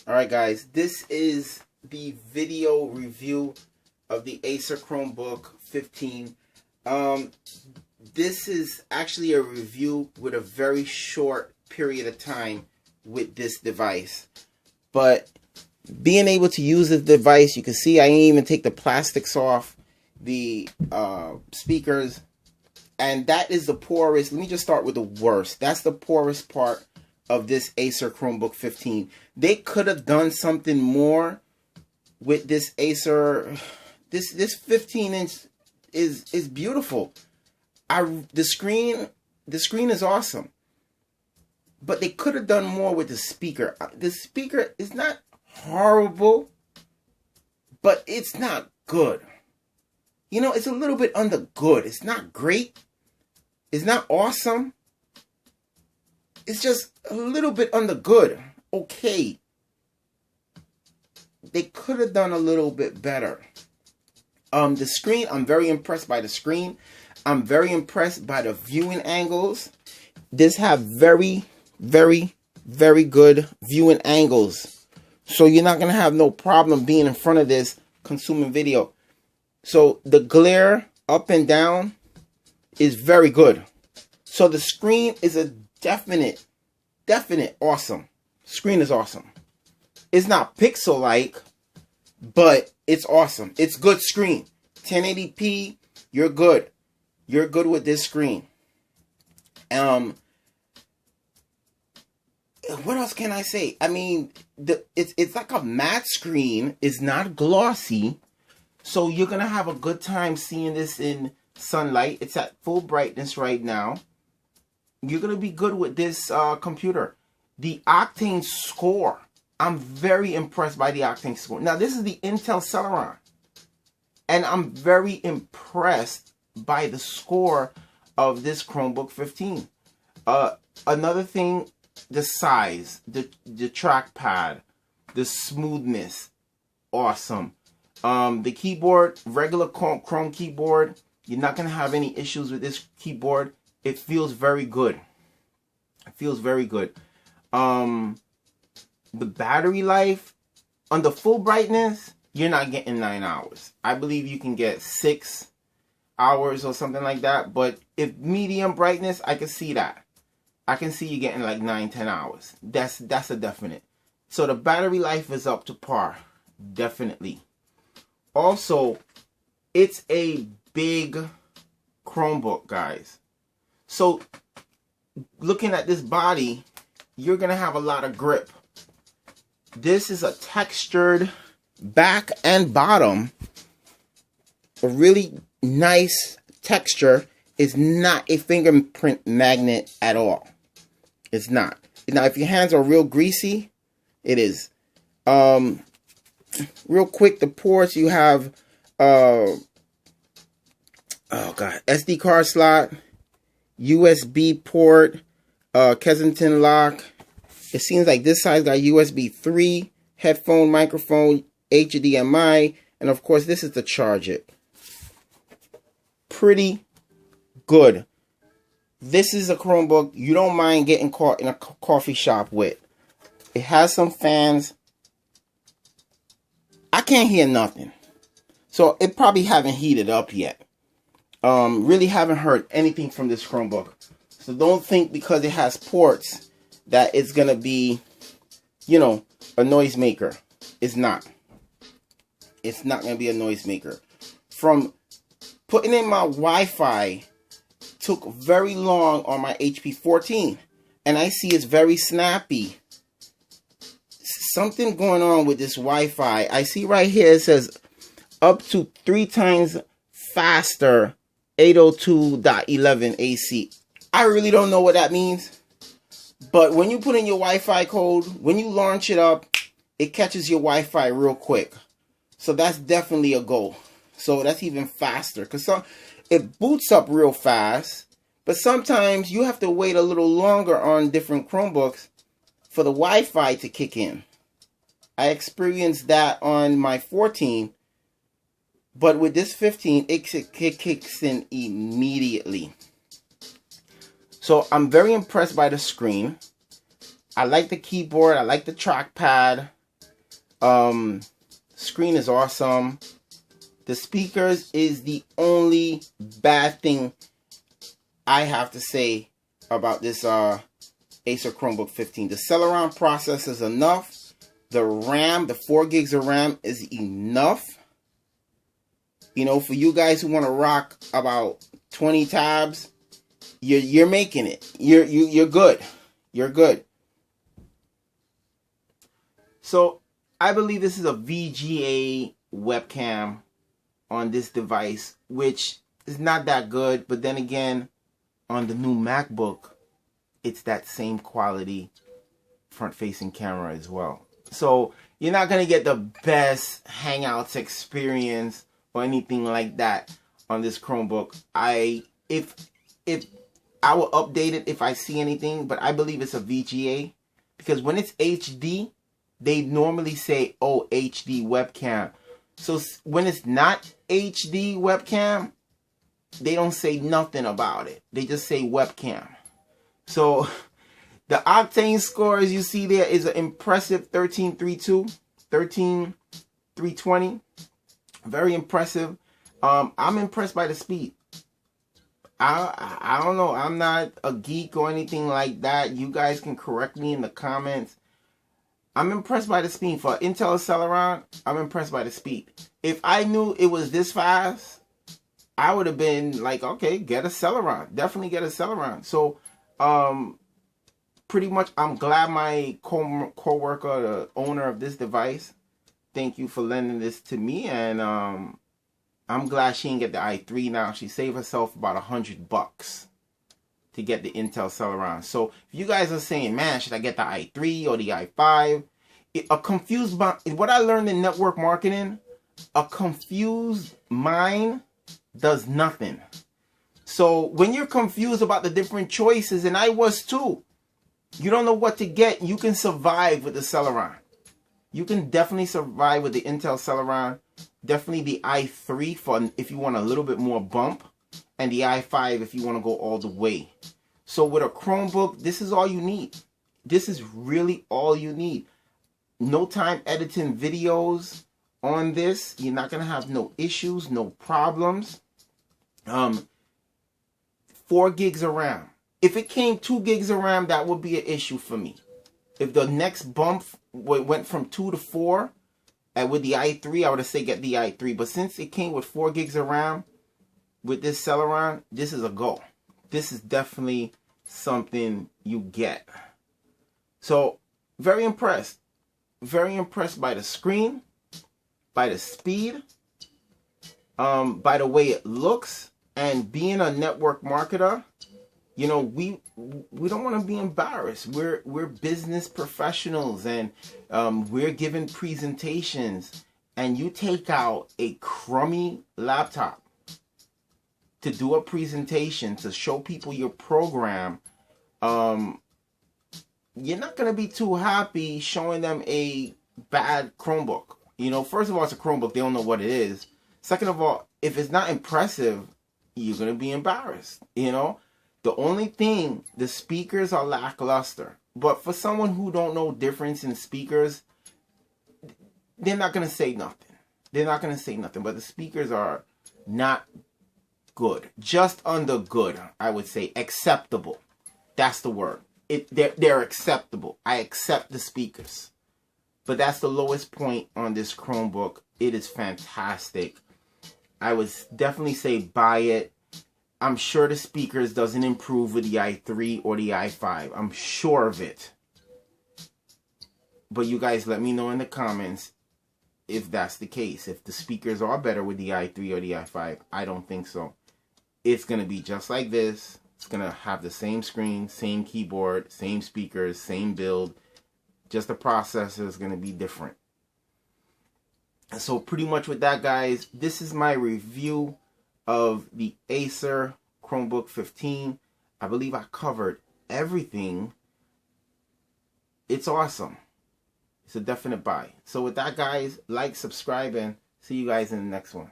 Alright guys, this is the video review of the Acer Chromebook 15. This is actually a review with a very short period of time with this device. But being able to use this device, you can see I didn't even take the plastics off the speakers. And that is the poorest. Let me just start with the worst. That's the poorest part of this Acer Chromebook 15. They could have done something more with this Acer. This 15-inch is beautiful. The screen is awesome. But they could have done more with the speaker. The speaker is not horrible, but it's not good. You know, it's a little bit under good. It's not great. It's not awesome. It's just a little bit under good. Okay. They could have done a little bit better. The screen, I'm very impressed by the screen. I'm very impressed by the viewing angles. This have very, very, very good viewing angles. So you're not going to have no problem being in front of this consuming video. So the glare up and down is very good. So the screen is a definite awesome. Screen is awesome. It's not pixel-like, but it's awesome. It's good screen. 1080p, you're good. You're good with this screen. What else can I say? I mean, it's like a matte screen. It's not glossy. So you're going to have a good time seeing this in sunlight. It's at full brightness right now. You're going to be good with this computer. The Octane score. I'm very impressed by the Octane score. Now, this is the Intel Celeron. And I'm very impressed by the score of this Chromebook 15. Another thing, the size, the trackpad, the smoothness. Awesome. The keyboard, regular Chrome keyboard. You're not going to have any issues with this keyboard. It feels very good. It feels very good. The battery life, on the full brightness, you're not getting 9 hours. I believe you can get 6 hours or something like that. But if medium brightness, I can see that. I can see you getting like 9-10 hours. That's a definite. So the battery life is up to par. Definitely. Also, it's a big Chromebook, guys. So, looking at this body, you're going to have a lot of grip. This is a textured back and bottom. A really nice texture. It's not a fingerprint magnet at all. It's not. Now, if your hands are real greasy, it is. Real quick, the ports, you have SD card slot, USB port, Kensington lock. It seems like this side's got USB 3, headphone, microphone, HDMI, and of course this is to charge it. Pretty good. This is a Chromebook you don't mind getting caught in a coffee shop with. It has some fans. I can't hear nothing. So it probably haven't heated up yet. Really haven't heard anything from this Chromebook. So don't think because it has ports that it's going to be, you know, a noisemaker. It's not. It's not going to be a noisemaker. From putting in my Wi-Fi took very long on my HP 14. And I see it's very snappy. Something going on with this Wi-Fi. I see right here it says up to 3 times faster 802.11 AC. I really don't know what that means. But when you put in your Wi-Fi code, when you launch it up, it catches your Wi-Fi real quick. So that's definitely a goal. So that's even faster. Because it boots up real fast. But sometimes you have to wait a little longer on different Chromebooks for the Wi-Fi to kick in. I experienced that on my 14, but with this 15, it kicks in immediately. So I'm very impressed by the screen. I like the keyboard. I like the trackpad. Screen is awesome. The speakers is the only bad thing I have to say about this Acer Chromebook 15. The Celeron processor is enough. The RAM, the 4 gigs of RAM is enough. You know, for you guys who want to rock about 20 tabs, you're making it. You're good. You're good. So I believe this is a VGA webcam on this device, which is not that good. But then again, on the new MacBook, it's that same quality front-facing camera as well. So you're not going to get the best Hangouts experience or anything like that on this Chromebook. If I will update it if I see anything, but I believe it's a VGA, because when it's HD, they normally say, oh, HD webcam. So when it's not HD webcam, they don't say nothing about it. They just say webcam. So the octane scores you see there is an impressive 1332, 13320. Very impressive. I'm impressed by the speed. I don't know. I'm not a geek or anything like that. You guys can correct me in the comments. I'm impressed by the speed. For Intel Celeron, I'm impressed by the speed. If I knew it was this fast, I would have been like, okay, get a Celeron. Definitely get a Celeron. So, pretty much, I'm glad my co-worker, the owner of this device, thank you for lending this to me. And I'm glad she didn't get the i3 now. She saved herself about $100 to get the Intel Celeron. So if you guys are saying, man, should I get the i3 or the i5? What I learned in network marketing, a confused mind does nothing. So when you're confused about the different choices, and I was too, you don't know what to get, you can survive with the Celeron. You can definitely survive with the Intel Celeron. Definitely the i3 for if you want a little bit more bump, and the i5 if you want to go all the way. So with a Chromebook, this is all you need. This is really all you need. No time editing videos on this. You're not going to have no issues, no problems. 4 gigs of RAM. If it came 2 gigs of RAM, that would be an issue for me. If the next bump went from 2 to 4, and with the i3, I would have said get the i3. But since it came with 4 gigs of RAM with this Celeron, this is a go. This is definitely something you get. So, very impressed. Very impressed by the screen, by the speed, by the way it looks. And being a network marketer, you know, we don't want to be embarrassed. We're business professionals, and we're giving presentations, and you take out a crummy laptop to do a presentation to show people your program. You're not going to be too happy showing them a bad Chromebook. You know, first of all, it's a Chromebook. They don't know what it is. Second of all, if it's not impressive, you're going to be embarrassed, you know. The only thing, the speakers are lackluster. But for someone who don't know difference in speakers, they're not going to say nothing. They're not going to say nothing. But the speakers are not good. Just under good, I would say. Acceptable. That's the word. They're acceptable. I accept the speakers. But that's the lowest point on this Chromebook. It is fantastic. I would definitely say buy it. I'm sure the speakers doesn't improve with the i3 or the i5. I'm sure of it. But you guys let me know in the comments if that's the case. If the speakers are better with the i3 or the i5. I don't think so. It's going to be just like this. It's going to have the same screen, same keyboard, same speakers, same build. Just the processor is going to be different. So pretty much with that, guys, this is my review of the Acer Chromebook 15. I believe I covered everything. It's awesome. It's a definite buy. So with that, guys, like, subscribe, and see you guys in the next one.